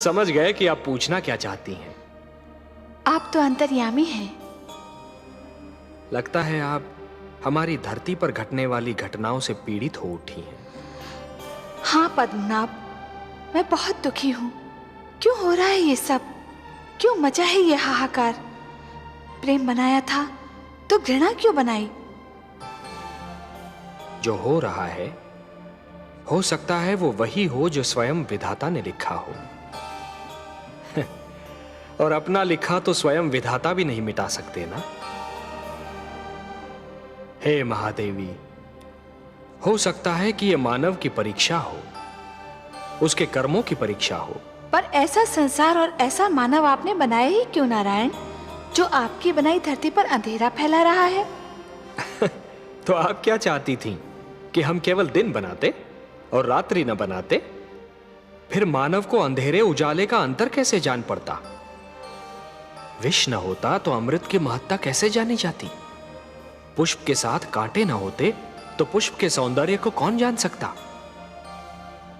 समझ गए कि आप पूछना क्या चाहती हैं। आप तो अंतर्यामी हैं। लगता है आप हमारी धरती पर घटने वाली घटनाओं से पीड़ित हो उठी हैं। हाँ पद्मनाभ, मैं बहुत दुखी हूँ। क्यों हो रहा है ये सब? क्यों मचा है ये हाहाकार? प्रेम बनाया था तो घृणा क्यों बनाई? जो हो रहा है, हो सकता है वो वही हो जो स्वयं विधाता ने लिखा हो। और अपना लिखा तो स्वयं विधाता भी नहीं मिटा सकते ना। हे महादेवी, हो सकता है कि यह मानव की परीक्षा हो, उसके कर्मों की परीक्षा हो। पर ऐसा संसार और ऐसा मानव आपने बनाया ही क्यों नारायण, जो आपकी बनाई धरती पर अंधेरा फैला रहा है? तो आप क्या चाहती थीं कि हम केवल दिन बनाते और रात्रि न बनाते? फिर मानव को अंधेरे उजाले का अंतर कैसे जान पड़ता? विष न होता तो अमृत की महत्ता कैसे जानी जाती? पुष्प के साथ कांटे न होते तो पुष्प के सौंदर्य को कौन जान सकता?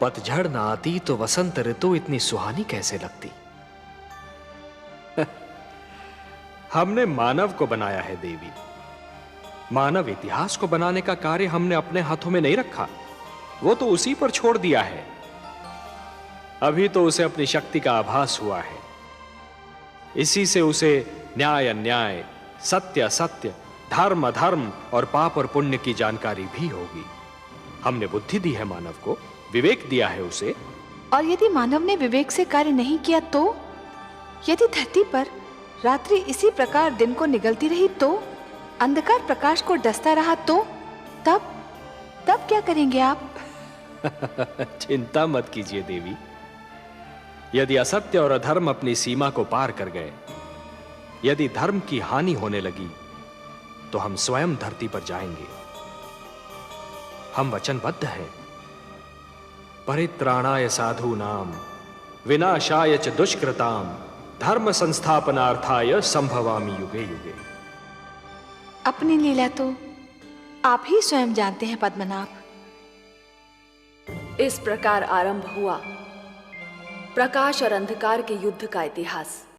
पतझड़ न आती तो वसंत ऋतु इतनी सुहानी कैसे लगती? हमने मानव को बनाया है देवी। मानव इतिहास को बनाने का कार्य हमने अपने हाथों में नहीं रखा, वो तो उसी पर छोड़ दिया है। अभी तो उसे अपनी शक्ति का आभास हुआ है। इसी से उसे न्याय अन्याय, सत्य असत्य, धर्म अधर्म और पाप और पुण्य की जानकारी भी होगी। हमने बुद्धि दी है मानव को, विवेक दिया है उसे। और यदि मानव ने विवेक से कार्य नहीं किया तो? यदि धरती पर रात्रि इसी प्रकार दिन को निगलती रही तो? अंधकार प्रकाश को डसता रहा तो? तब क्या करेंगे आप? चिंता मत कीजिए देवी। यदि असत्य और अधर्म अपनी सीमा को पार कर गए, यदि धर्म की हानि होने लगी, तो हम स्वयं धरती पर जाएंगे। हम वचनबद्ध हैं। परित्राणाय साधूनाम विनाशाय च दुष्कृताम धर्म संस्थापनार्थाय संभवामि युगे युगे। अपनी लीला तो आप ही स्वयं जानते हैं पद्मनाभ। इस प्रकार आरंभ हुआ प्रकाश और अंधकार के युद्ध का इतिहास।